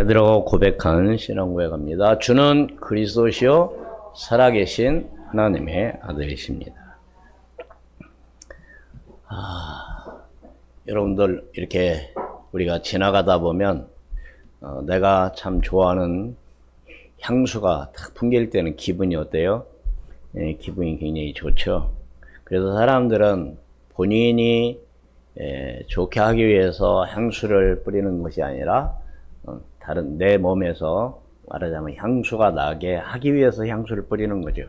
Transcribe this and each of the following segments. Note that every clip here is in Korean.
베드로가 고백한 신앙고백 갑니다. 주는 그리스도시요 살아계신 하나님의 아들이십니다. 여러분들 이렇게 우리가 지나가다 보면 내가 참 좋아하는 향수가 딱 풍길 때는 기분이 어때요? 기분이 굉장히 좋죠. 그래서 사람들은 본인이 좋게 하기 위해서 향수를 뿌리는 것이 아니라 다른 내 몸에서 말하자면 향수가 나게 하기 위해서 향수를 뿌리는 거죠.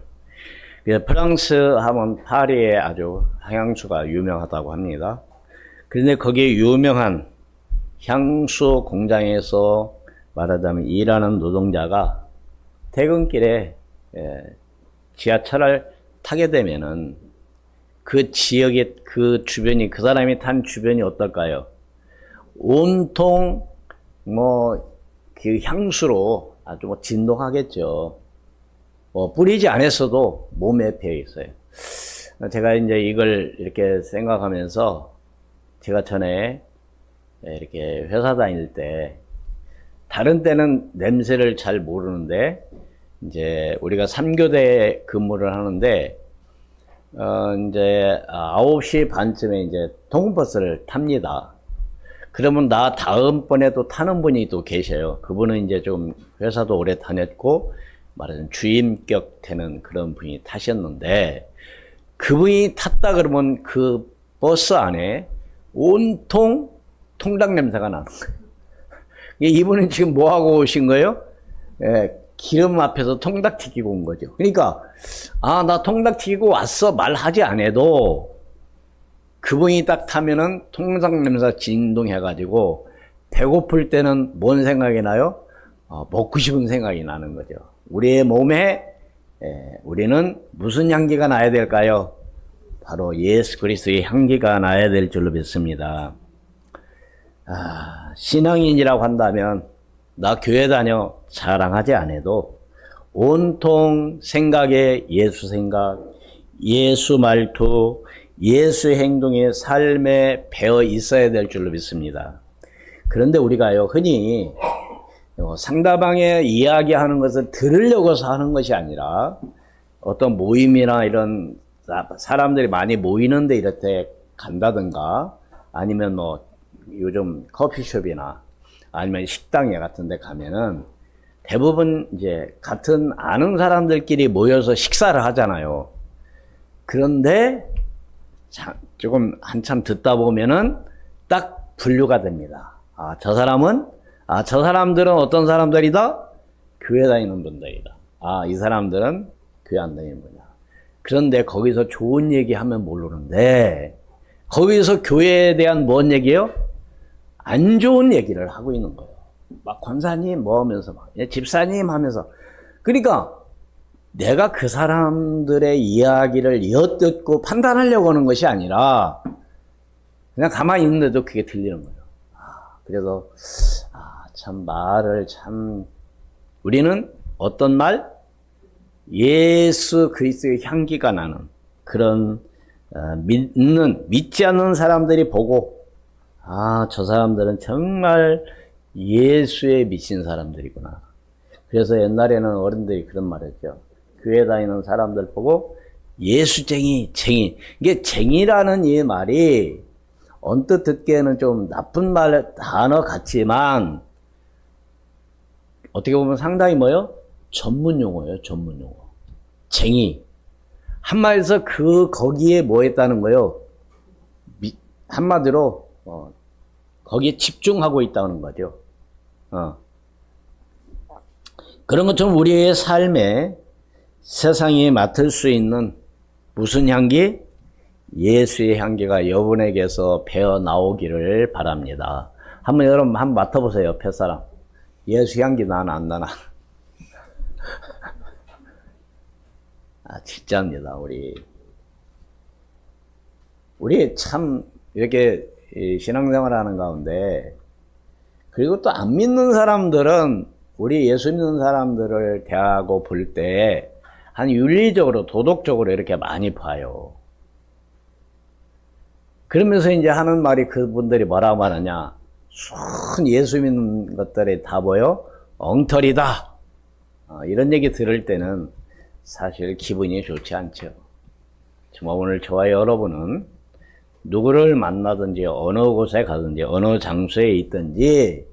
그래서 프랑스 하면 파리에 아주 향수가 유명하다고 합니다. 그런데 거기에 유명한 향수 공장에서 말하자면 일하는 노동자가 퇴근길에 지하철을 타게 되면은 그 지역의 그 주변이, 그 사람이 탄 주변이 어떨까요? 온통 그 향수로 아주 진동하겠죠. 뿌리지 않았어도 몸에 배어 있어요. 제가 이제 이걸 이렇게 생각하면서 제가 전에 이렇게 회사 다닐 때 다른 때는 냄새를 잘 모르는데 이제 우리가 3교대 근무를 하는데 이제 9시 반쯤에 이제 통근버스를 탑니다. 그러면 나 다음번에도 타는 분이 또 계셔요. 그분은 이제 좀 회사도 오래 다녔고 말하자면 주임격 되는 그런 분이 타셨는데, 그분이 탔다 그러면 그 버스 안에 온통 통닭 냄새가 나는 거예요. 이분은 지금 뭐 하고 오신 거예요? 기름 앞에서 통닭 튀기고 온 거죠. 그러니까 나 통닭 튀기고 왔어 말하지 않아도 그분이 딱 타면은 통닭 냄새가 진동해가지고 배고플 때는 뭔 생각이 나요? 먹고 싶은 생각이 나는 거죠. 우리의 몸에 우리는 무슨 향기가 나야 될까요? 바로 예수 그리스도의 향기가 나야 될 줄로 믿습니다. 신앙인이라고 한다면 나 교회 다녀 자랑하지 않아도 온통 생각에 예수 생각, 예수 말투, 예수 행동의 삶에 배어 있어야 될 줄로 믿습니다. 그런데 우리가요, 흔히 상대방의 이야기하는 것을 들으려고서 하는 것이 아니라 어떤 모임이나 이런 사람들이 많이 모이는데 이럴 때 간다든가 아니면 요즘 커피숍이나 아니면 식당에 같은 데 가면은 대부분 이제 같은 아는 사람들끼리 모여서 식사를 하잖아요. 그런데 조금 한참 듣다 보면은 딱 분류가 됩니다. 저 사람들은 어떤 사람들이다? 교회 다니는 분들이다. 이 사람들은 교회 안 다니는 분이다. 그런데 거기서 좋은 얘기 하면 모르는데 거기서 교회에 대한 뭔 얘기예요? 안 좋은 얘기를 하고 있는 거예요. 막 권사님 뭐 하면서 집사님 하면서. 그러니까 내가 그 사람들의 이야기를 엿듣고 판단하려고 하는 것이 아니라 그냥 가만히 있는데도 그게 들리는 거예요. 그래서 참 우리는 어떤 말? 예수 그리스도의 향기가 나는 그런 믿지 않는 사람들이 보고 저 사람들은 정말 예수에 미친 사람들이구나. 그래서 옛날에는 어른들이 그런 말 했죠. 교회 다니는 사람들 보고 예수쟁이, 쟁이. 이게 쟁이라는 이 말이 언뜻 듣기에는 좀 나쁜 단어 같지만 어떻게 보면 상당히 전문 용어예요, 전문 용어. 쟁이. 한마디에서 거기에 뭐 했다는 거예요? 한마디로, 거기에 집중하고 있다는 거죠. 그런 것처럼 우리의 삶에 세상이 맡을 수 있는 무슨 향기? 예수의 향기가 여러분에게서 배어 나오기를 바랍니다. 여러분 한번 맡아보세요, 옆에 사람. 예수 향기 나나 안 나나? 진짜입니다. 우리 참 이렇게 신앙생활 하는 가운데, 그리고 또 안 믿는 사람들은 우리 예수 믿는 사람들을 대하고 볼 때 한 윤리적으로 도덕적으로 이렇게 많이 봐요. 그러면서 이제 하는 말이 그분들이 뭐라고 말하냐? 순 예수 믿는 것들이 다 뭐요? 엉터리다. 이런 얘기 들을 때는 사실 기분이 좋지 않죠. 정말 오늘 저와 여러분은 누구를 만나든지 어느 곳에 가든지 어느 장소에 있든지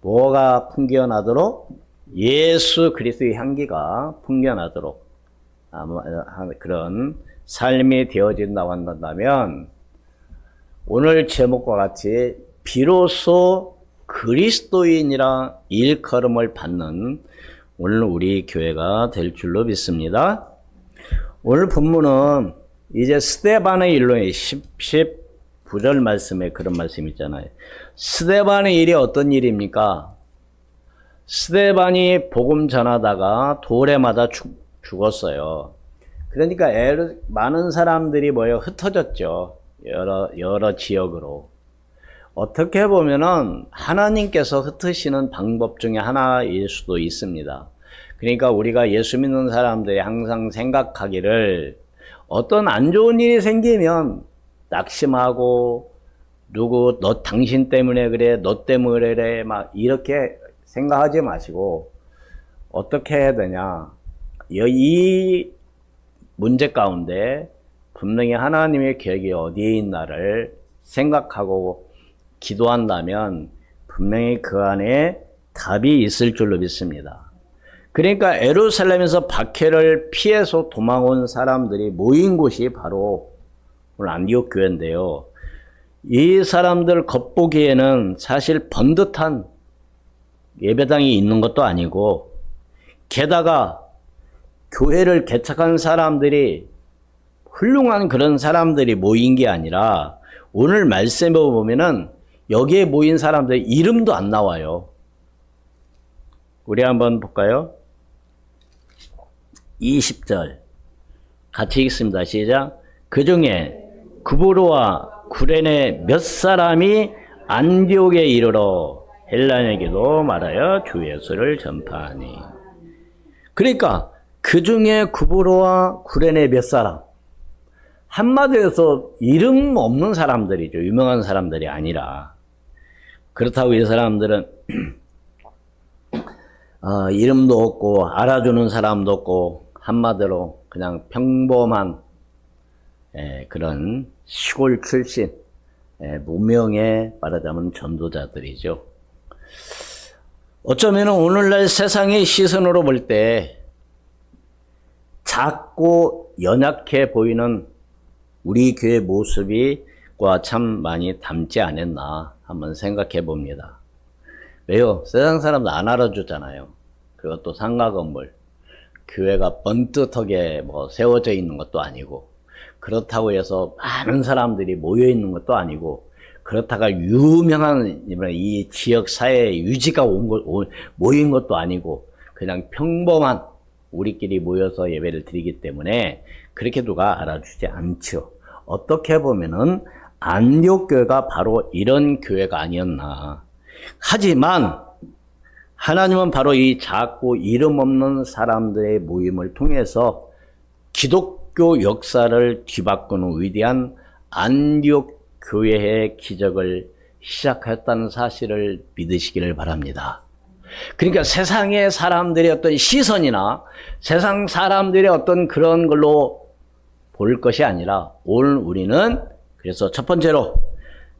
뭐가 풍겨나도록 예수 그리스도의 향기가 풍겨나도록 그런 삶이 되어진다고 한다면 오늘 제목과 같이 비로소 그리스도인이라 일컬음을 받는 오늘 우리 교회가 될 줄로 믿습니다. 오늘 본문은 이제 스데반의 일로 19절 말씀에 그런 말씀 있잖아요. 스데반의 일이 어떤 일입니까? 스데반이 복음 전하다가 돌에 맞아 죽었어요. 그러니까 많은 사람들이 흩어졌죠. 여러 지역으로. 어떻게 보면은 하나님께서 흩으시는 방법 중에 하나일 수도 있습니다. 그러니까 우리가 예수 믿는 사람들이 항상 생각하기를 어떤 안 좋은 일이 생기면 낙심하고 너 당신 때문에 그래, 너 때문에 그래, 막 이렇게 생각하지 마시고 어떻게 해야 되냐. 이 문제 가운데 분명히 하나님의 계획이 어디에 있나를 생각하고 기도한다면 분명히 그 안에 답이 있을 줄로 믿습니다. 그러니까 예루살렘에서 박해를 피해서 도망온 사람들이 모인 곳이 바로 오늘 안디옥 교회인데요. 이 사람들 겉보기에는 사실 번듯한 예배당이 있는 것도 아니고 게다가 교회를 개척한 사람들이 훌륭한 그런 사람들이 모인 게 아니라 오늘 말씀에 보면은 여기에 모인 사람들 이름도 안 나와요. 우리 한번 볼까요? 20절 같이 읽습니다. 시작. 그 중에 구브로와 구레네 몇 사람이 안디옥에 이르러 헬라인에게도 말하여 주 예수를 전파하니. 그러니까 그 중에 구브로와 구레네 몇 사람, 한마디로 해서 이름 없는 사람들이죠. 유명한 사람들이 아니라. 그렇다고 이 사람들은 이름도 없고 알아주는 사람도 없고 한마디로 그냥 평범한 그런 시골 출신 무명의 말하자면 전도자들이죠. 어쩌면 오늘날 세상의 시선으로 볼 때 작고 연약해 보이는 우리 교회 모습이과 참 많이 닮지 않았나 한번 생각해 봅니다. 왜요? 세상 사람들 안 알아주잖아요. 그리고 또 상가 건물, 교회가 번듯하게 세워져 있는 것도 아니고, 그렇다고 해서 많은 사람들이 모여 있는 것도 아니고, 그렇다가 유명한 이 지역 사회에 유지가 모인 것도 아니고, 그냥 평범한 우리끼리 모여서 예배를 드리기 때문에 그렇게 누가 알아주지 않죠. 어떻게 보면은 안디옥 교회가 바로 이런 교회가 아니었나. 하지만 하나님은 바로 이 작고 이름 없는 사람들의 모임을 통해서 기독교 역사를 뒤바꾸는 위대한 안디옥 교회의 기적을 시작했다는 사실을 믿으시기를 바랍니다. 그러니까 세상의 사람들의 어떤 시선이나 세상 사람들의 어떤 그런 걸로 볼 것이 아니라 오늘 우리는 그래서 첫 번째로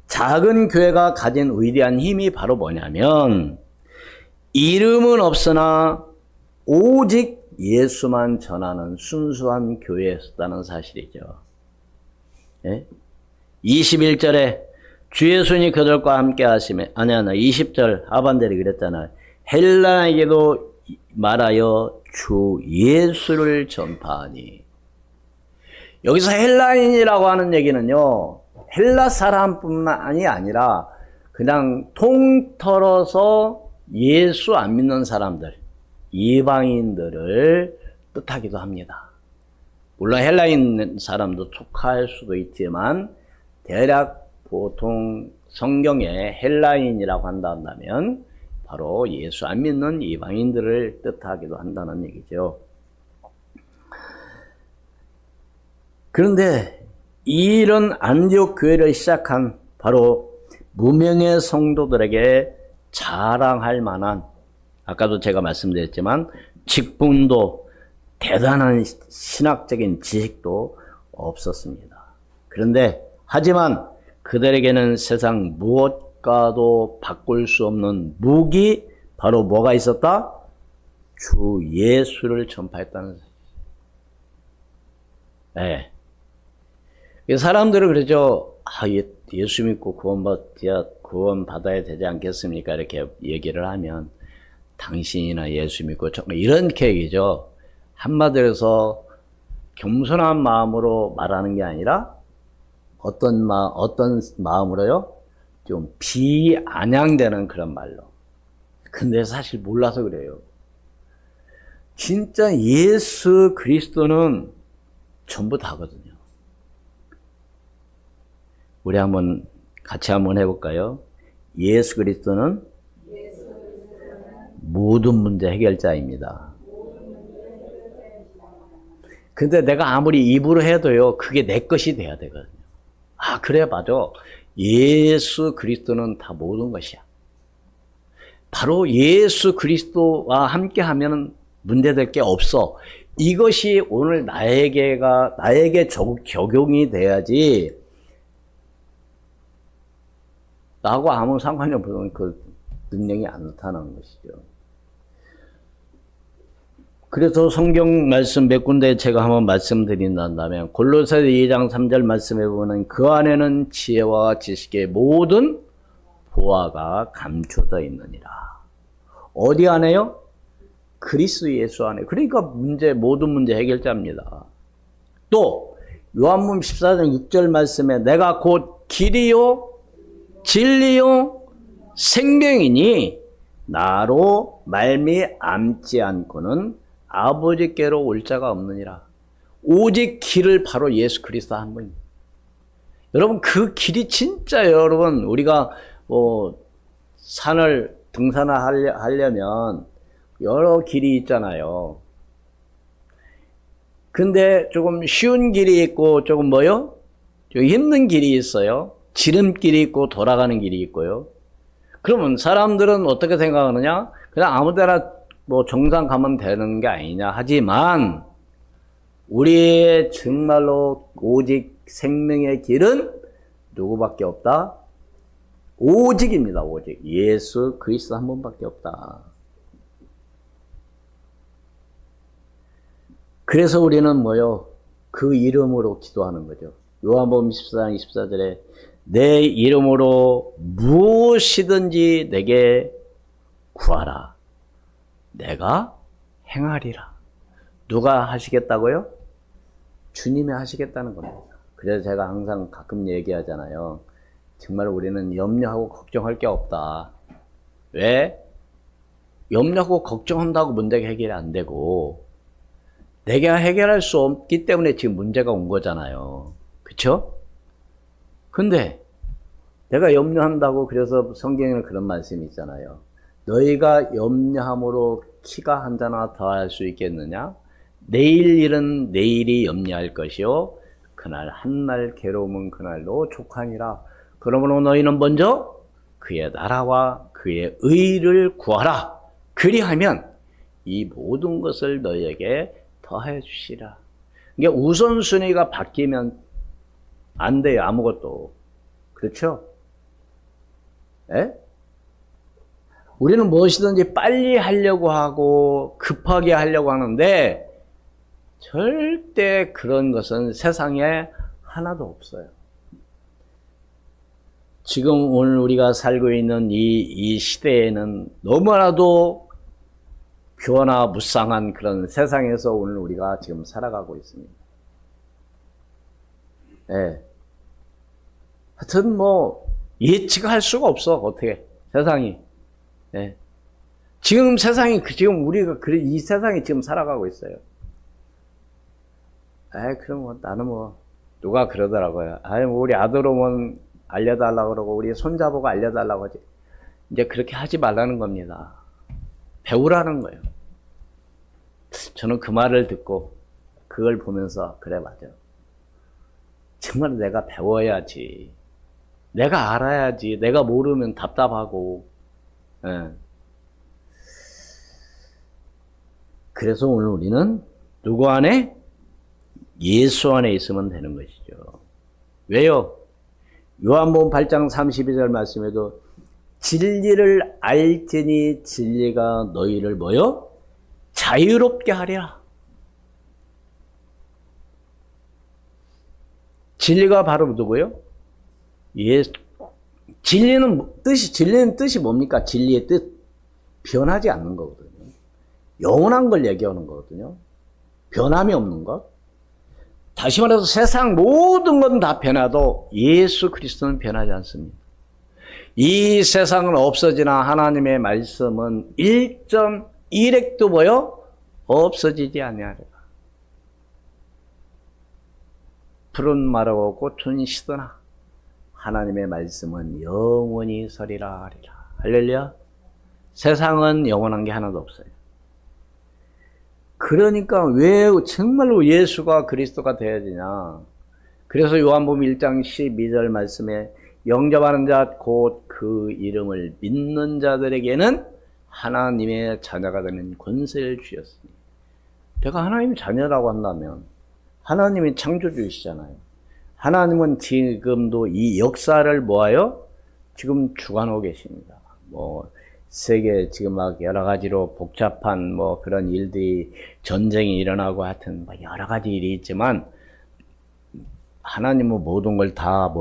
작은 교회가 가진 위대한 힘이 바로 뭐냐면 이름은 없으나 오직 예수만 전하는 순수한 교회였다는 사실이죠. 21절에 주 예수님이 그들과 함께 하시며 20절 하반절이 그랬잖아요. 헬라에게도 말하여 주 예수를 전파하니. 여기서 헬라인이라고 하는 얘기는요, 헬라 사람뿐만이 아니라 그냥 통틀어서 예수 안 믿는 사람들, 이방인들을 뜻하기도 합니다. 물론 헬라인 사람도 속할 수도 있지만 대략 보통 성경에 헬라인이라고 한다면 바로 예수 안 믿는 이방인들을 뜻하기도 한다는 얘기죠. 그런데 이런 안디옥 교회를 시작한 바로 무명의 성도들에게 자랑할 만한 아까도 제가 말씀드렸지만 직분도 대단한 신학적인 지식도 없었습니다. 그런데 하지만 그들에게는 세상 무엇과도 바꿀 수 없는 무기, 바로 뭐가 있었다? 주 예수를 전파했다는 사실. 네. 사람들은 그러죠. 예수 믿고 구원받아야 되지 않겠습니까? 이렇게 얘기를 하면 당신이나 예수 믿고 이렇게 얘기죠. 한마디로 겸손한 마음으로 말하는 게 아니라 어떤 마음으로요? 좀 비아냥되는 그런 말로. 근데 사실 몰라서 그래요. 진짜 예수 그리스도는 전부 다거든요. 우리 같이 한번 해볼까요? 예수 그리스도는 모든 문제 해결자입니다. 근데 내가 아무리 입으로 해도요, 그게 내 것이 돼야 되거든요. 그래, 맞아. 예수 그리스도는 다 모든 것이야. 바로 예수 그리스도와 함께 하면 문제될 게 없어. 이것이 오늘 나에게 적용이 돼야지, 나하고 아무 상관이 없는 그 능력이 안 나타나는 것이죠. 그래서 성경 말씀 몇 군데 제가 한번 말씀드린다면, 골로새서 2장 3절 말씀해 보면 그 안에는 지혜와 지식의 모든 보화가 감춰져 있느니라. 어디 안에요? 그리스도 예수 안에. 그러니까 모든 문제 해결자입니다. 또 요한복음 14장 6절 말씀에 내가 곧 길이요 진리요 생명이니 나로 말미암지 않고는 아버지께로 올 자가 없느니라. 오직 길을 바로 예수 그리스도 한 분입니다. 여러분 그 길이 진짜 여러분 우리가 산을 등산하려면 여러 길이 있잖아요. 근데 조금 쉬운 길이 있고 조금 좀 힘든 길이 있어요. 지름길이 있고 돌아가는 길이 있고요. 그러면 사람들은 어떻게 생각하느냐? 그냥 아무데나 정상 가면 되는 게 아니냐 하지만 우리의 정말로 오직 생명의 길은 누구밖에 없다? 오직입니다. 오직 예수 그리스도 한 분밖에 없다. 그래서 우리는 그 이름으로 기도하는 거죠. 요한복음 14장 24절에 내 이름으로 무엇이든지 내게 구하라. 내가 행하리라. 누가 하시겠다고요? 주님이 하시겠다는 겁니다. 그래서 제가 항상 가끔 얘기하잖아요. 정말 우리는 염려하고 걱정할 게 없다. 왜? 염려하고 걱정한다고 문제가 해결이 안 되고 내가 해결할 수 없기 때문에 지금 문제가 온 거잖아요. 그쵸? 근데 내가 염려한다고 그래서 성경에는 그런 말씀이 있잖아요. 너희가 염려함으로 키가 한 자나 더할 수 있겠느냐? 내일 일은 내일이 염려할 것이요 그날 한날 괴로움은 그날로 족하니라. 그러므로 너희는 먼저 그의 나라와 그의 의를 구하라. 그리하면 이 모든 것을 너희에게 더해 주시라. 이게 우선순위가 바뀌면 안 돼요. 아무것도. 그렇죠? 예? 우리는 무엇이든지 빨리 하려고 하고 급하게 하려고 하는데 절대 그런 것은 세상에 하나도 없어요. 지금 오늘 우리가 살고 있는 이 시대에는 너무나도 변화무쌍한 그런 세상에서 오늘 우리가 지금 살아가고 있습니다. 예. 하여튼 예측할 수가 없어. 어떻게 세상이. 예. 지금 세상이 지금 우리가 이 세상이 지금 살아가고 있어요. 그럼 나는 누가 그러더라고요. 우리 아들 오면 알려달라고 그러고 우리 손자보고 알려달라고 하지. 이제 그렇게 하지 말라는 겁니다. 배우라는 거예요. 저는 그 말을 듣고 그걸 보면서 그래 맞아. 정말 내가 배워야지. 내가 알아야지. 내가 모르면 답답하고. 예. 그래서 오늘 우리는 누구 안에? 예수 안에 있으면 되는 것이죠. 왜요? 요한복음 8장 32절 말씀에도 진리를 알지니 진리가 너희를 뭐요? 자유롭게 하리라. 진리가 바로 누구요? 예수. 진리는 뜻이 뭡니까? 진리의 뜻. 변하지 않는 거거든요. 영원한 걸 얘기하는 거거든요. 변함이 없는 것. 다시 말해서 세상 모든 건 다 변해도 예수 그리스도는 변하지 않습니다. 이 세상은 없어지나 하나님의 말씀은 1.1핵도 뭐요? 없어지지 아니하리라. 푸른 마르고 꽃은 시드나 하나님의 말씀은 영원히 서리라 하리라. 할렐루야. 세상은 영원한 게 하나도 없어요. 그러니까 왜 정말로 예수가 그리스도가 되어야 되냐. 그래서 요한복음 1장 12절 말씀에 영접하는 자 곧 그 이름을 믿는 자들에게는 하나님의 자녀가 되는 권세를 주셨으니. 내가 하나님의 자녀라고 한다면 하나님이 창조주이시잖아요. 하나님은 지금도 이 역사를 뭐하여? 지금 주관하고 계십니다. 세계 지금 막 여러 가지로 복잡한 그런 일들이 전쟁이 일어나고 하여튼 여러 가지 일이 있지만 하나님은 모든 걸 다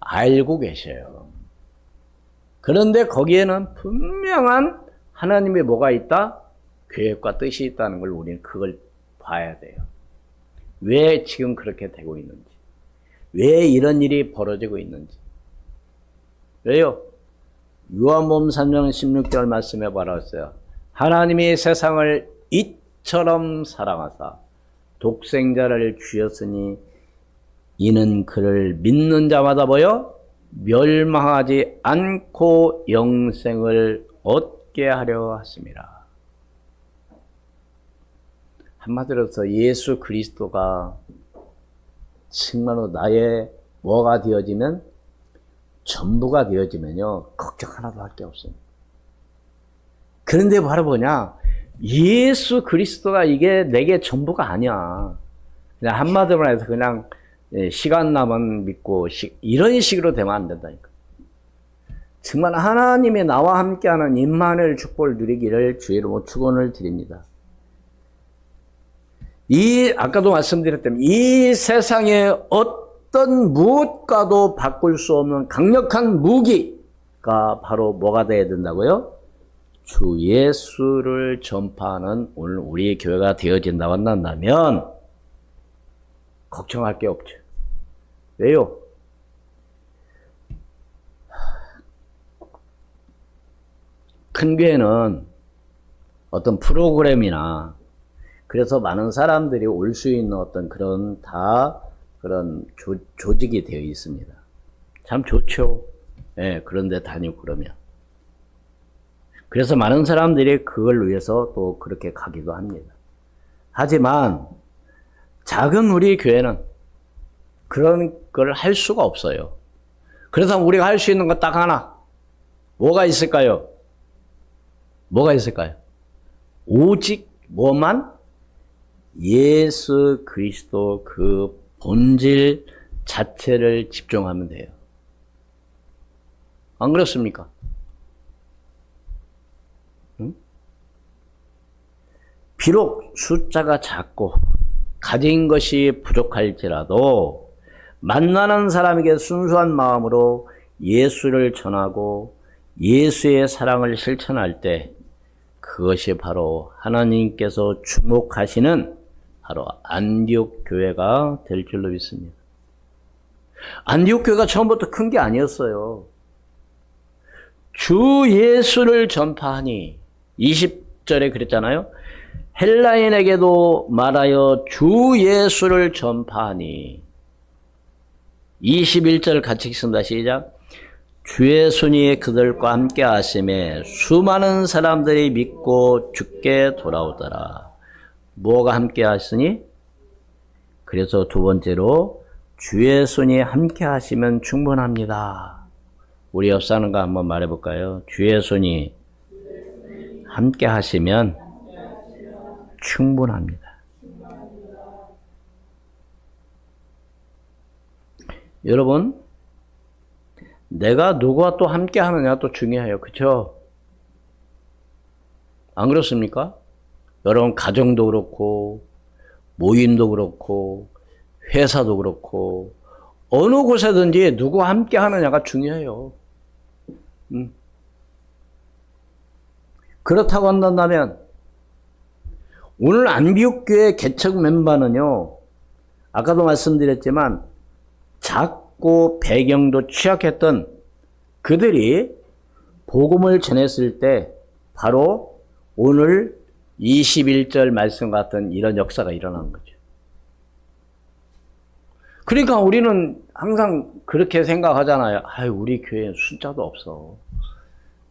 알고 계셔요. 그런데 거기에는 분명한 하나님의 뭐가 있다? 계획과 뜻이 있다는 걸 우리는 그걸 봐야 돼요. 왜 지금 그렇게 되고 있는지. 왜 이런 일이 벌어지고 있는지. 왜요? 요한복음 3장 16절 말씀에 말했어요. 하나님이 세상을 이처럼 사랑하사 독생자를 주셨으니 이는 그를 믿는 자마다 멸망하지 않고 영생을 얻게 하려 하심이라. 한마디로서 예수 그리스도가 정말로 나의 뭐가 되어지면 전부가 되어지면요 걱정 하나도 할 게 없습니다. 그런데 바로 뭐냐, 예수 그리스도가 이게 내게 전부가 아니야. 그냥 한마디로 해서 그냥 시간 나면 믿고 이런 식으로 되면 안 된다니까. 정말 하나님이 나와 함께하는 임마누엘 축복을 누리기를 주의 이름으로 축원을 드립니다. 아까도 말씀드렸다면 이 세상에 어떤 무엇과도 바꿀 수 없는 강력한 무기가 바로 뭐가 돼야 된다고요? 주 예수를 전파하는 오늘 우리의 교회가 되어진다고 한다면 걱정할 게 없죠. 왜요? 큰 교회는 어떤 프로그램이나 그래서 많은 사람들이 올 수 있는 어떤 그런 조직이 되어 있습니다. 참 좋죠. 예, 그런데 다니고 그러면. 그래서 많은 사람들이 그걸 위해서 또 그렇게 가기도 합니다. 하지만 작은 우리 교회는 그런 걸 할 수가 없어요. 그래서 우리가 할 수 있는 것 딱 하나. 뭐가 있을까요? 뭐가 있을까요? 오직 뭐만? 예수 그리스도 그 본질 자체를 집중하면 돼요. 안 그렇습니까? 응? 비록 숫자가 작고 가진 것이 부족할지라도 만나는 사람에게 순수한 마음으로 예수를 전하고 예수의 사랑을 실천할 때 그것이 바로 하나님께서 주목하시는 바로 안디옥 교회가 될 줄로 믿습니다. 안디옥 교회가 처음부터 큰 게 아니었어요. 주 예수를 전파하니 20절에 그랬잖아요. 헬라인에게도 말하여 주 예수를 전파하니 21절 같이 읽습니다. 시작. 주의 손이 그들과 함께 하심에 수많은 사람들이 믿고 주께 돌아오더라. 뭐가 함께 하시니? 그래서 두 번째로 주의 손이 함께 하시면 충분합니다. 우리 옆 사람과 한번 말해볼까요? 주의 손이 함께 하시면 충분합니다. 여러분, 내가 누구와 또 함께 하느냐 또 중요해요. 그렇죠? 안 그렇습니까? 여러분 가정도 그렇고 모임도 그렇고 회사도 그렇고 어느 곳에든지 누구와 함께 하느냐가 중요해요. 그렇다고 한다면 오늘 안디옥교회 개척 멤버는요, 아까도 말씀드렸지만 작고 배경도 취약했던 그들이 복음을 전했을 때 바로 오늘 21절 말씀 같은 이런 역사가 일어나는 거죠. 그러니까 우리는 항상 그렇게 생각하잖아요. 아유, 우리 교회엔 숫자도 없어.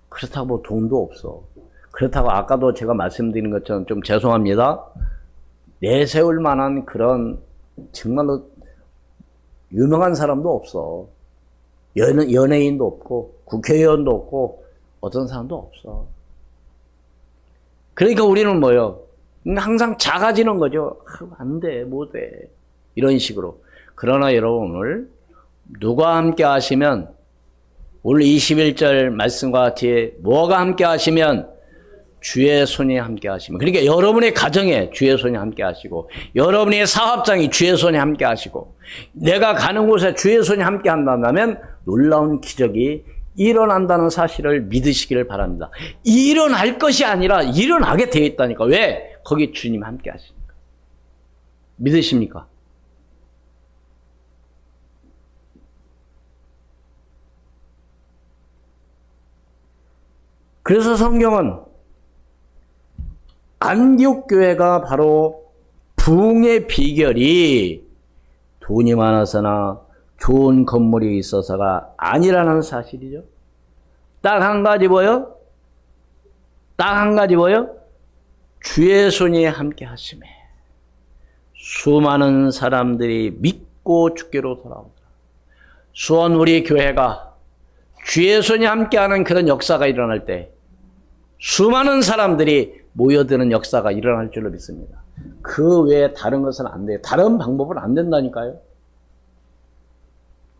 그렇다고 뭐 돈도 없어. 그렇다고 아까도 제가 말씀드린 것처럼 좀 죄송합니다. 내세울 만한 그런 정말로 유명한 사람도 없어. 연예인도 없고 국회의원도 없고 어떤 사람도 없어. 그러니까 우리는 뭐요? 항상 작아지는 거죠. 안 돼, 못 돼. 이런 식으로. 그러나 여러분 오늘 누가 함께 하시면 오늘 21절 말씀과 같이 뭐가 함께 하시면 주의 손이 함께 하시면, 그러니까 여러분의 가정에 주의 손이 함께 하시고 여러분의 사업장이 주의 손이 함께 하시고 내가 가는 곳에 주의 손이 함께 한다면 놀라운 기적이 일어난다는 사실을 믿으시기를 바랍니다. 일어날 것이 아니라 일어나게 되어 있다니까. 왜? 거기 주님 함께 하시니까. 믿으십니까? 그래서 성경은 안디옥 교회가 바로 부흥의 비결이 돈이 많아서나 좋은 건물이 있어서가 아니라는 사실이죠. 딱 한 가지 뭐요? 딱 한 가지 뭐요? 주의 손이 함께 하심에 수많은 사람들이 믿고 주께로 돌아오더라. 수원 우리 교회가 주의 손이 함께하는 그런 역사가 일어날 때 수많은 사람들이 모여드는 역사가 일어날 줄로 믿습니다. 그 외에 다른 것은 안 돼요. 다른 방법은 안 된다니까요.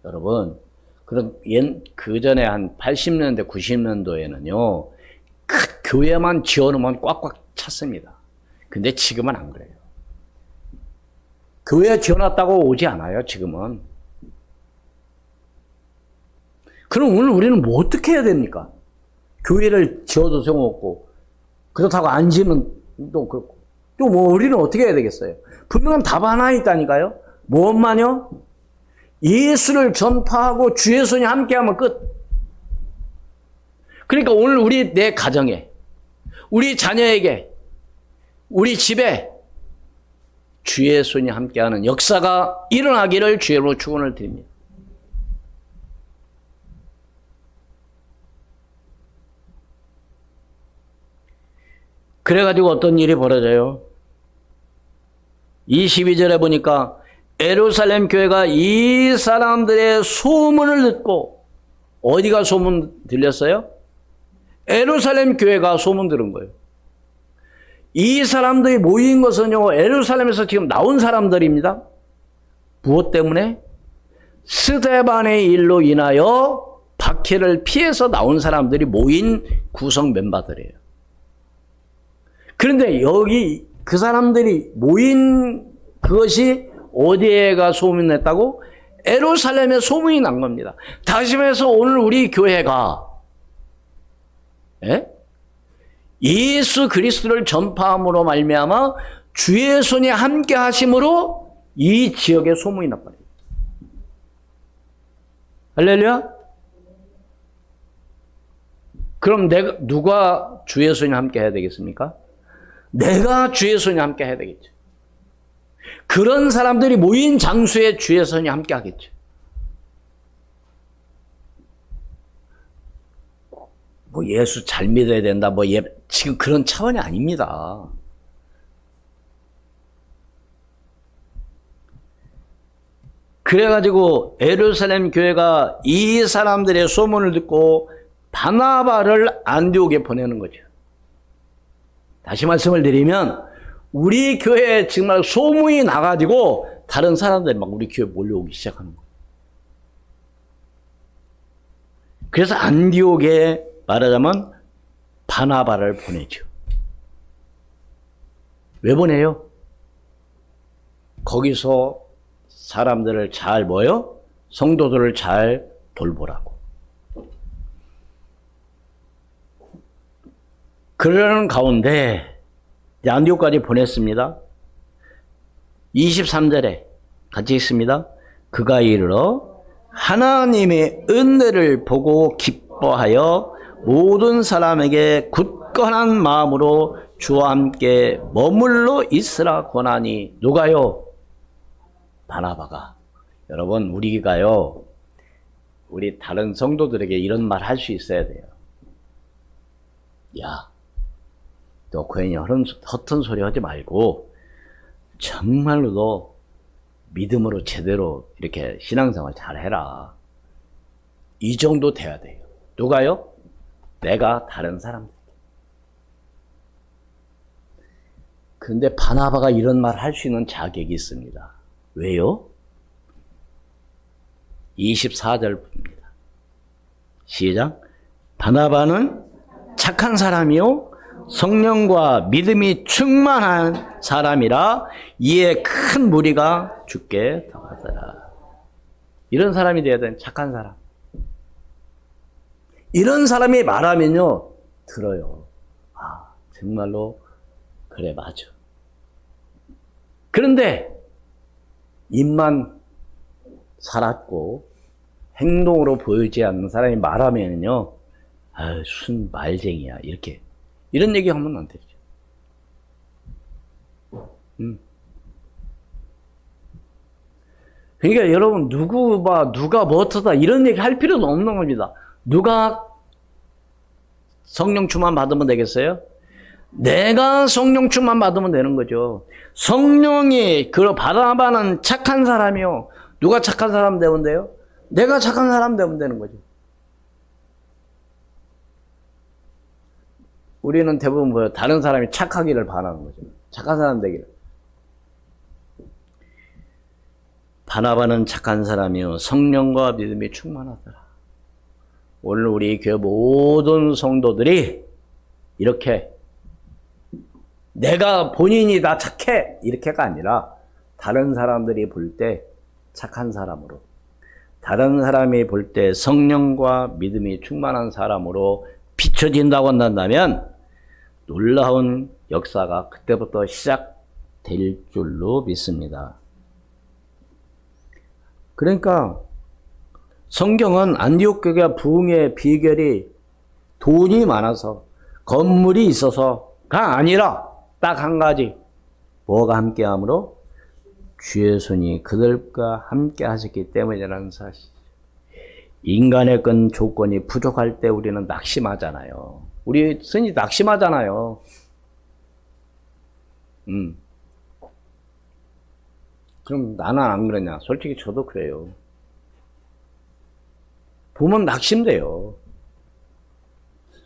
여러분, 그럼 그 전에 한 80년대, 90년도에는요, 교회만 지어놓으면 꽉꽉 찼습니다. 근데 지금은 안 그래요. 교회 지어놨다고 오지 않아요, 지금은. 그럼 오늘 우리는 뭐 어떻게 해야 됩니까? 교회를 지어도 소용없고, 그렇다고 안 지면 또 그렇고. 또 뭐 우리는 어떻게 해야 되겠어요? 분명한 답 하나 있다니까요? 무엇만요? 예수를 전파하고 주의 손이 함께하면 끝. 그러니까 오늘 내 가정에, 우리 자녀에게, 우리 집에 주의 손이 함께하는 역사가 일어나기를 주의로 축원을 드립니다. 그래가지고 어떤 일이 벌어져요? 22절에 보니까 예루살렘 교회가 이 사람들의 소문을 듣고, 어디가 소문 들렸어요? 예루살렘 교회가 소문 들은 거예요. 이 사람들이 모인 것은요, 예루살렘에서 지금 나온 사람들입니다. 무엇 때문에? 스데반의 일로 인하여 박해를 피해서 나온 사람들이 모인 구성 멤버들이에요. 그런데 여기 그 사람들이 모인 그것이 어디에가 소문이 났다고? 예루살렘에 소문이 난 겁니다. 다시 말해서 오늘 우리 교회가 예수 그리스도를 전파함으로 말미암아 주의 손이 함께 하심으로 이 지역에 소문이 났거든요. 할렐루야? 그럼 누가 주의 손이 함께 해야 되겠습니까? 내가 주의 손이 함께 해야 되겠죠. 그런 사람들이 모인 장소에 주의 손이 함께 하겠죠. 뭐 예수 잘 믿어야 된다, 지금 그런 차원이 아닙니다. 그래가지고 예루살렘 교회가 이 사람들의 소문을 듣고 바나바를 안디옥에 보내는 거죠. 다시 말씀을 드리면 우리 교회에 정말 소문이 나가지고 다른 사람들이 막 우리 교회 몰려오기 시작하는 거예요. 그래서 안디옥에 말하자면 바나바를 보내죠. 왜 보내요? 거기서 사람들을 잘 성도들을 잘 돌보라고. 그러는 가운데 안디옥까지 보냈습니다. 23절에 같이 있습니다. 그가 이르러 하나님의 은혜를 보고 기뻐하여 모든 사람에게 굳건한 마음으로 주와 함께 머물러 있으라 권하니. 누가요? 바나바가. 여러분, 우리가요, 우리 다른 성도들에게 이런 말 할 수 있어야 돼요. 야, 너 괜히 허튼 소리 하지 말고 정말로 너 믿음으로 제대로 이렇게 신앙생활 잘 해라. 이 정도 돼야 돼요. 누가요? 내가 다른 사람들. 그런데 바나바가 이런 말 할 수 있는 자격이 있습니다. 왜요? 24절 봅니다. 시작. 바나바는 착한 사람이요 성령과 믿음이 충만한 사람이라 이에 큰 무리가 죽게 당하더라. 이런 사람이 되어야 되는 착한 사람. 이런 사람이 말하면요 들어요. 아, 정말로 그래, 맞아. 그런데 입만 살았고 행동으로 보이지 않는 사람이 말하면요, 아유, 순 말쟁이야, 이런 얘기 하면 안 되죠. 그러니까 여러분, 누가 뭐 어떠다 이런 얘기 할 필요는 없는 겁니다. 누가 성령 충만 받으면 되겠어요? 내가 성령 충만 받으면 되는 거죠. 성령이, 바나바는 착한 사람이요. 누가 착한 사람 되면 돼요? 내가 착한 사람 되면 되는 거죠. 우리는 대부분 뭐예요? 다른 사람이 착하기를 바라는 거죠. 착한 사람 되기를. 바나바는 착한 사람이요 성령과 믿음이 충만하더라. 오늘 우리 교회 모든 성도들이 이렇게 내가 본인이 다 착해 이렇게가 아니라 다른 사람들이 볼 때 착한 사람으로, 다른 사람이 볼 때 성령과 믿음이 충만한 사람으로 비춰진다고 한다면 놀라운 역사가 그때부터 시작될 줄로 믿습니다. 그러니까 성경은 안디옥 교회가 부흥의 비결이 돈이 많아서 건물이 있어서가 아니라 딱 한 가지, 뭐가 함께함으로? 주의 손이 그들과 함께 하셨기 때문이라는 사실. 인간의 건 조건이 부족할 때 우리는 낙심하잖아요. 우리 선이 낙심하잖아요. 그럼 나는 안 그러냐? 솔직히 저도 그래요. 보면 낙심돼요.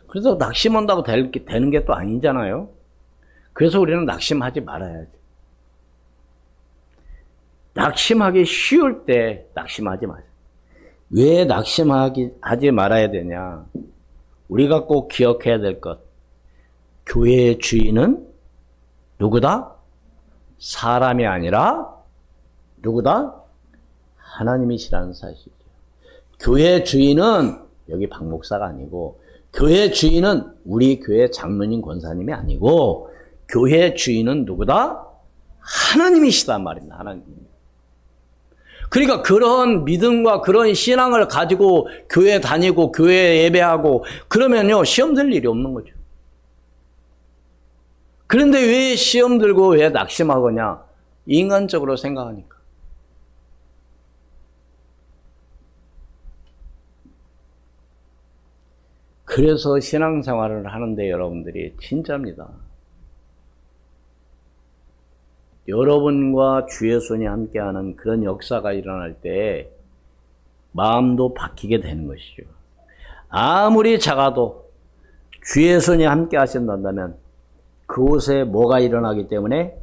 그래서 낙심한다고 되는 게 또 아니잖아요. 그래서 우리는 낙심하지 말아야지. 낙심하기 쉬울 때 낙심하지 마세요. 왜 낙심하지 말아야 되냐? 우리가 꼭 기억해야 될 것. 교회의 주인은 누구다? 사람이 아니라 누구다? 하나님이시라는 사실이죠. 교회의 주인은 여기 박 목사가 아니고, 교회의 주인은 우리 교회 장로님 권사님이 아니고, 교회의 주인은 누구다? 하나님이시단 말입니다. 하나님. 그러니까 그런 믿음과 그런 신앙을 가지고 교회 다니고 교회 예배하고 그러면요 시험 들 일이 없는 거죠. 그런데 왜 시험 들고 왜 낙심하거냐? 인간적으로 생각하니까. 그래서 신앙생활을 하는데 여러분들이 진짜입니다. 여러분과 주의 손이 함께하는 그런 역사가 일어날 때 마음도 바뀌게 되는 것이죠. 아무리 작아도 주의 손이 함께 하신다면 그곳에 뭐가 일어나기 때문에?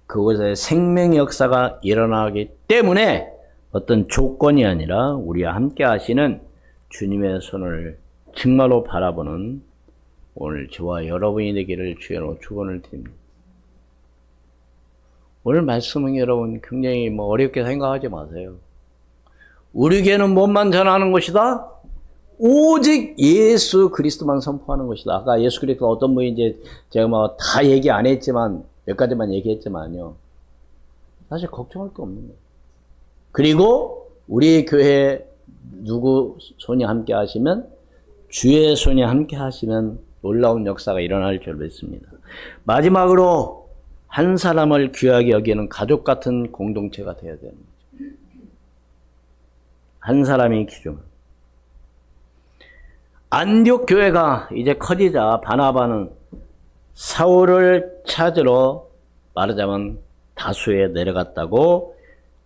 그곳에 생명의 역사가 일어나기 때문에 어떤 조건이 아니라 우리와 함께 하시는 주님의 손을 정말로 바라보는 오늘 저와 여러분이 되기를 주여로 축원을 드립니다. 오늘 말씀은 여러분 굉장히 어렵게 생각하지 마세요. 우리 교회는 뭔만 전하는 것이다? 오직 예수 그리스도만 선포하는 것이다. 아까 예수 그리스도 어떤 분이 이제 제가 다 얘기 안 했지만 몇 가지만 얘기했지만요. 사실 걱정할 게 없는 거예요. 그리고 우리 교회 누구 손이 함께 하시면 주의 손이 함께 하시면 놀라운 역사가 일어날 줄 믿습니다. 마지막으로 한 사람을 귀하게 여기는 가족 같은 공동체가 되어야 되는 거죠. 한 사람이 기준. 안디옥 교회가 이제 커지자 바나바는 사울을 찾으러 말하자면 다수에 내려갔다고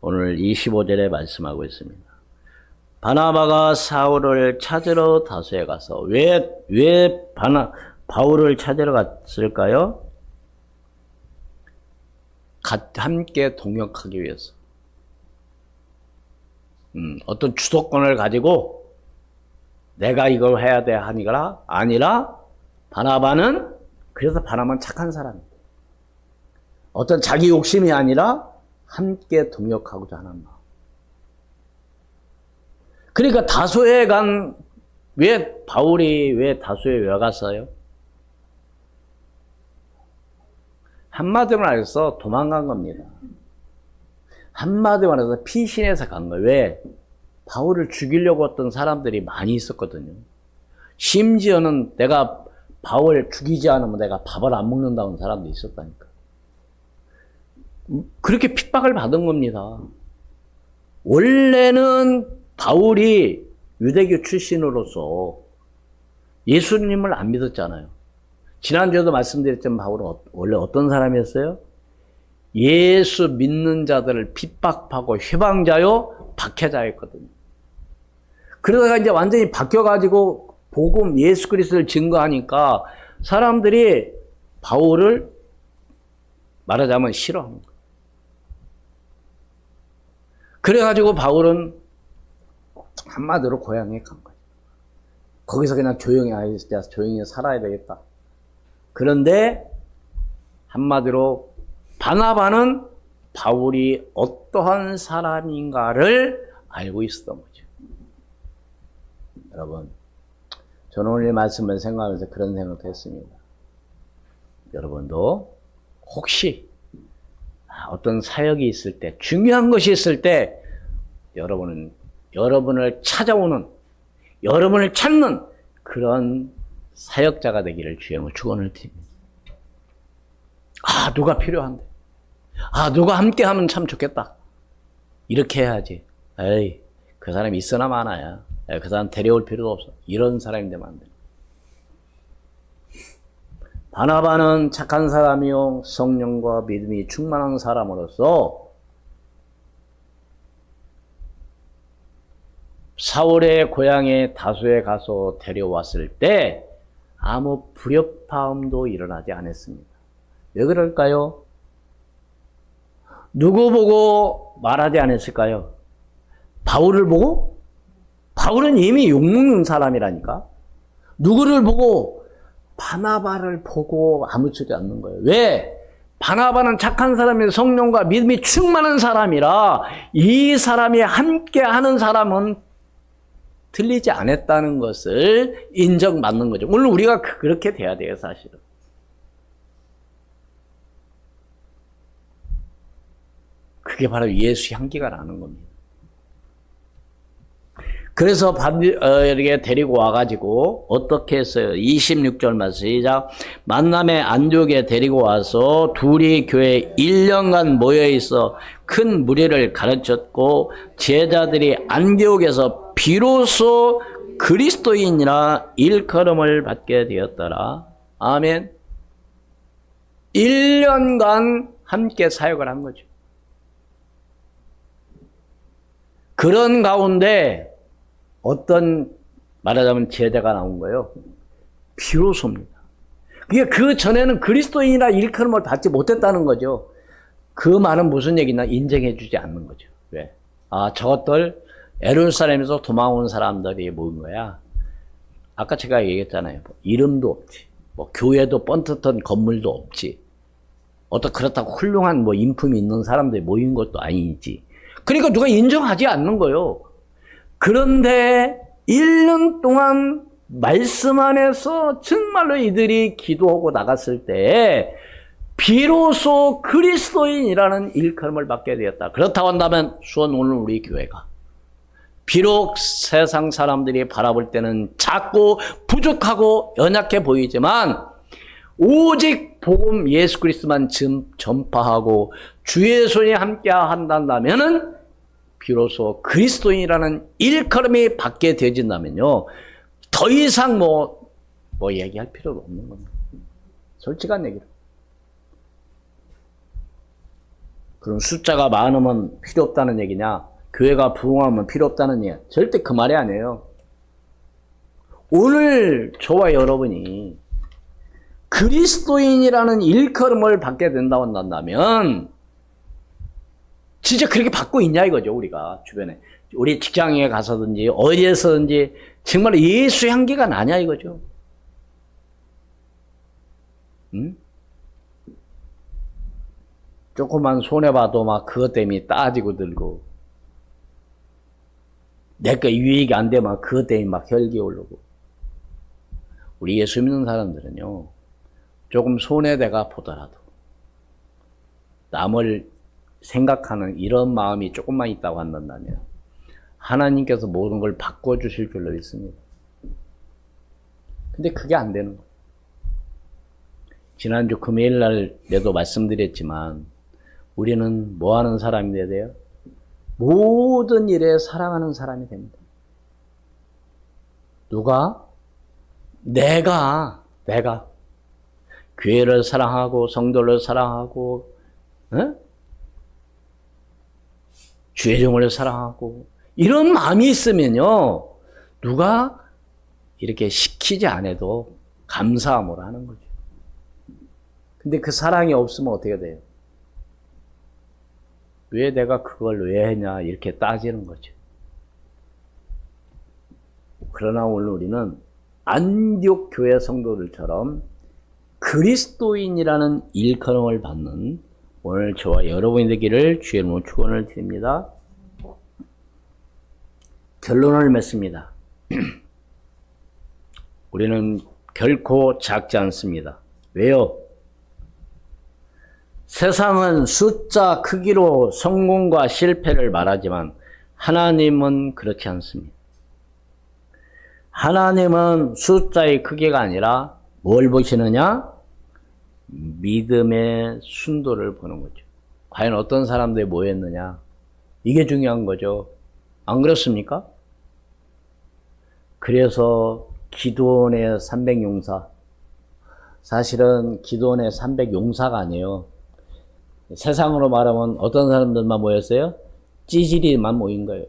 오늘 25절에 말씀하고 있습니다. 바나바가 사울을 찾으러 다수에 가서 왜 바울을 찾으러 갔을까요? 함께 동역하기 위해서. 어떤 주도권을 가지고 내가 이걸 해야 돼 하니까 아니라 그래서 바나바는 착한 사람이에요. 어떤 자기 욕심이 아니라 함께 동역하고자 하는 마음. 그러니까 다소에 바울이 왜 다소에 왜 갔어요? 한마디로 말해서 도망간 겁니다. 한마디로 말해서 피신해서 간 거예요. 왜? 바울을 죽이려고 했던 사람들이 많이 있었거든요. 심지어는 내가 바울 죽이지 않으면 내가 밥을 안 먹는다는 사람도 있었다니까. 그렇게 핍박을 받은 겁니다. 원래는 바울이 유대교 출신으로서 예수님을 안 믿었잖아요. 지난주에도 말씀드렸지만 바울은 원래 어떤 사람이었어요? 예수 믿는 자들을 핍박하고 회방자요, 박해자였거든요. 그러다가 이제 완전히 바뀌어가지고 복음 예수 그리스도를 증거하니까 사람들이 바울을 말하자면 싫어하는 거예요. 그래가지고 바울은 한마디로 고향에 간 거예요. 거기서 그냥 조용히 살아야 되겠다. 그런데 한마디로 바나바는 바울이 어떠한 사람인가를 알고 있었던 거죠. 여러분, 저는 오늘 말씀을 생각하면서 그런 생각도 했습니다. 여러분도 혹시 어떤 사역이 있을 때, 중요한 것이 있을 때 여러분을 찾아오는, 여러분을 찾는 그런 사역자가 되기를 주님의 축원을 드립니다. 누가 필요한데. 누가 함께 하면 참 좋겠다. 이렇게 해야지. 그 사람이 있으나 마나야. 그 사람 데려올 필요도 없어. 이런 사람이 되면 안 돼. 바나바는 착한 사람이요, 성령과 믿음이 충만한 사람으로서 사울의 고향에 다수에 가서 데려왔을 때 아무 불협화음도 일어나지 않았습니다. 왜 그럴까요? 누구 보고 말하지 않았을까요? 바울을 보고? 바울은 이미 욕먹는 사람이라니까. 누구를 보고? 바나바를 보고 아무 소리 않는 거예요. 왜? 바나바는 착한 사람이 성령과 믿음이 충만한 사람이라 이 사람이 함께 하는 사람은 틀리지 않았다는 것을 인정받는 거죠. 물론 우리가 그렇게 돼야 돼요, 사실은. 그게 바로 예수 향기가 나는 겁니다. 그래서 이렇게 데리고 와가지고 어떻게 했어요? 26절 말씀 시작. 만남의 안디옥에 데리고 와서 둘이 교회에 1년간 모여있어 큰 무리를 가르쳤고 제자들이 안디옥에서 비로소 그리스도인이라 일컬음을 받게 되었더라. 아멘. 1년간 함께 사역을 한 거죠. 그런 가운데 어떤 말하자면 제자가 나온 거예요. 비로소입니다. 그 전에는 그리스도인이라 일컬음을 받지 못했다는 거죠. 그 말은 무슨 얘기냐? 인정해 주지 않는 거죠. 왜? 아, 저것들 예루살렘에서 도망온 사람들이 모인 거야. 아까 제가 얘기했잖아요. 뭐 이름도 없지. 뭐 교회도 번듯한 건물도 없지. 그렇다고 훌륭한 뭐 인품이 있는 사람들이 모인 것도 아니지. 그러니까 누가 인정하지 않는 거예요. 그런데 1년 동안 말씀 안에서 정말로 이들이 기도하고 나갔을 때 비로소 그리스도인이라는 일컬음을 받게 되었다. 그렇다고 한다면 수원 오늘 우리 교회가 비록 세상 사람들이 바라볼 때는 작고 부족하고 연약해 보이지만 오직 복음 예수 그리스도만 전파하고 주의 손이 함께 한다면은 비로소 그리스도인이라는 일컬음이 받게 되어진다면요. 더 이상 뭐 얘기할 필요도 없는 겁니다. 솔직한 얘기로. 그럼 숫자가 많으면 필요 없다는 얘기냐? 교회가 부흥하면 필요 없다는 얘기냐? 절대 그 말이 아니에요. 오늘 저와 여러분이 그리스도인이라는 일컬음을 받게 된다고 한다면 진짜 그렇게 받고 있냐 이거죠. 우리가 주변에 우리 직장에 가서든지 어디에서든지 정말 예수 향기가 나냐 이거죠. 응? 조금만 손해봐도 막 그것 때문에 따지고 들고 내거 유익이 안 되면 그것 때문에 막 혈기 오르고. 우리 예수 믿는 사람들은요, 조금 손해대가 보더라도 남을 생각하는 이런 마음이 조금만 있다고 한다면 하나님께서 모든 걸 바꿔주실 줄로 믿습니다. 근데 그게 안 되는 거예요. 지난주 금요일 날에도 말씀드렸지만 우리는 뭐 하는 사람이 돼야 돼요? 모든 일에 사랑하는 사람이 됩니다. 누가? 내가 교회를 사랑하고 성도를 사랑하고 주의 종을 사랑하고 이런 마음이 있으면요 누가 이렇게 시키지 않아도 감사함으로 하는 거죠. 근데 그 사랑이 없으면 어떻게 돼요? 왜 내가 그걸 왜 했냐 이렇게 따지는 거죠. 그러나 오늘 우리는 안디옥 교회 성도들처럼 그리스도인이라는 일컬음을 받는 오늘 저와 여러분이 되기를 주의 이름으로 축원을 드립니다. 결론을 맺습니다. 우리는 결코 작지 않습니다. 왜요? 세상은 숫자 크기로 성공과 실패를 말하지만 하나님은 그렇지 않습니다. 하나님은 숫자의 크기가 아니라 뭘 보시느냐? 믿음의 순도를 보는 거죠. 과연 어떤 사람들이 모였느냐? 이게 중요한 거죠. 안 그렇습니까? 그래서 기드온의 300용사, 사실은 기드온의 300용사가 아니에요. 세상으로 말하면 어떤 사람들만 모였어요? 찌질이만 모인 거예요.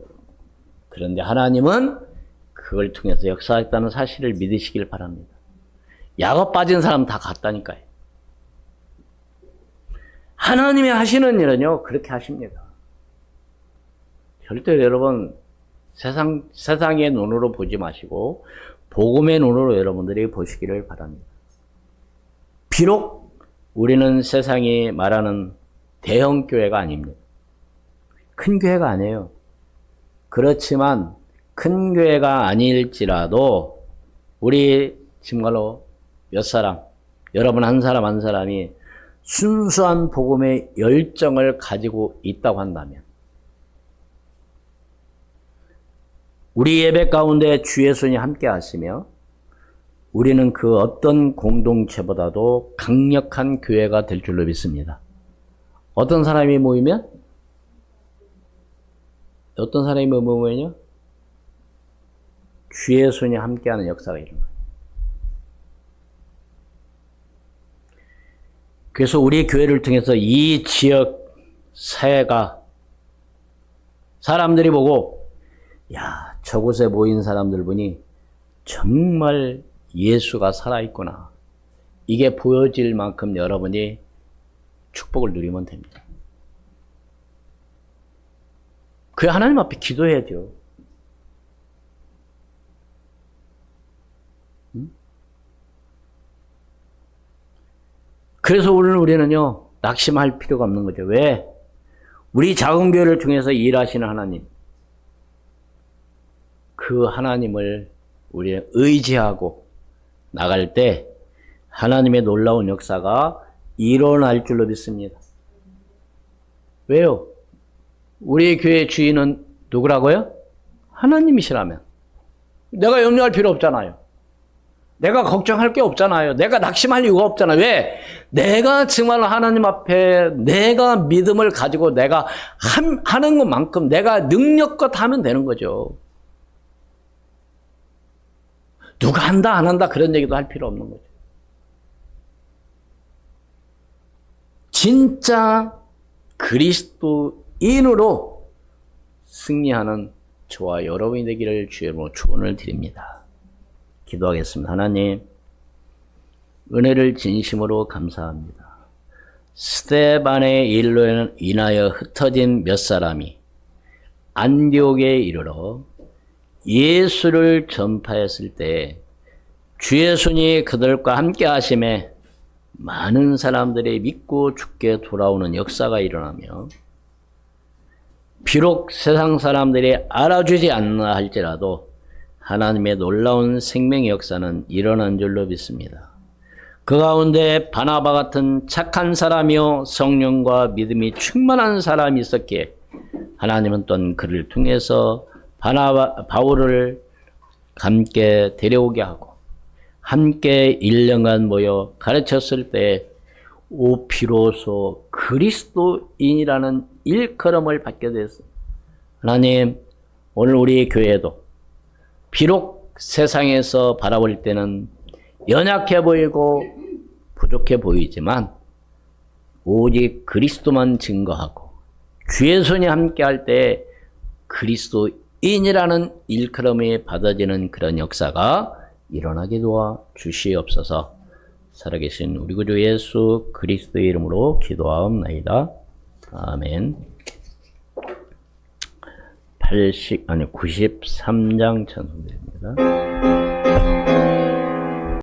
그런데 하나님은 그걸 통해서 역사했다는 사실을 믿으시길 바랍니다. 약어 빠진 사람 다 갔다니까요. 하나님이 하시는 일은요, 그렇게 하십니다. 절대 여러분, 세상의 눈으로 보지 마시고, 복음의 눈으로 여러분들이 보시기를 바랍니다. 비록 우리는 세상이 말하는 대형 교회가 아닙니다. 큰 교회가 아니에요. 그렇지만 큰 교회가 아닐지라도 우리 정말로 몇 사람, 여러분 한 사람 한 사람이 순수한 복음의 열정을 가지고 있다고 한다면 우리 예배 가운데 주의 손이 함께 하시며 우리는 그 어떤 공동체보다도 강력한 교회가 될 줄로 믿습니다. 어떤 사람이 모이면? 어떤 사람이 모이면요? 주의 손이 함께하는 역사가 일어나요. 그래서 우리 교회를 통해서 이 지역 사회가 사람들이 보고 야, 저곳에 모인 사람들 보니 정말 예수가 살아있구나. 이게 보여질 만큼 여러분이 축복을 누리면 됩니다. 그 하나님 앞에 기도해야죠. 그래서 오늘 우리는요, 낙심할 필요가 없는 거죠. 왜? 우리 작은 교회를 통해서 일하시는 하나님, 그 하나님을 우리는 의지하고 나갈 때 하나님의 놀라운 역사가 일어날 줄로 믿습니다. 왜요? 우리 교회 주인은 누구라고요? 하나님이시라면. 내가 염려할 필요 없잖아요. 내가 걱정할 게 없잖아요. 내가 낙심할 이유가 없잖아요. 왜? 내가 정말 하나님 앞에 내가 믿음을 가지고 내가 하는 것만큼 내가 능력껏 하면 되는 거죠. 누가 한다 안 한다 그런 얘기도 할 필요 없는 거죠. 진짜 그리스도인으로 승리하는 저와 여러분이 되기를 주의 이름으로 축원을 드립니다. 기도하겠습니다. 하나님, 은혜를 진심으로 감사합니다. 스데반의 일로 인하여 흩어진 몇 사람이 안디옥에 이르러 예수를 전파했을 때 주의 손이 그들과 함께 하심에 많은 사람들이 믿고 죽게 돌아오는 역사가 일어나며 비록 세상 사람들이 알아주지 않나 할지라도 하나님의 놀라운 생명의 역사는 일어난 줄로 믿습니다. 그 가운데 바나바 같은 착한 사람이요 성령과 믿음이 충만한 사람이 있었기에 하나님은 또한 그를 통해서 바울을 함께 데려오게 하고 함께 1년간 모여 가르쳤을 때 비로소 그리스도인이라는 일컬음을 받게 됐습니다. 하나님, 오늘 우리 교회도 비록 세상에서 바라볼 때는 연약해 보이고 부족해 보이지만 오직 그리스도만 증거하고 주의 손이 함께 할 때 그리스도인이라는 일컬음이 받아지는 그런 역사가 일어나게 도와 주시옵소서. 살아계신 우리 구주 예수 그리스도의 이름으로 기도하옵나이다. 아멘. 93장 찬송입니다.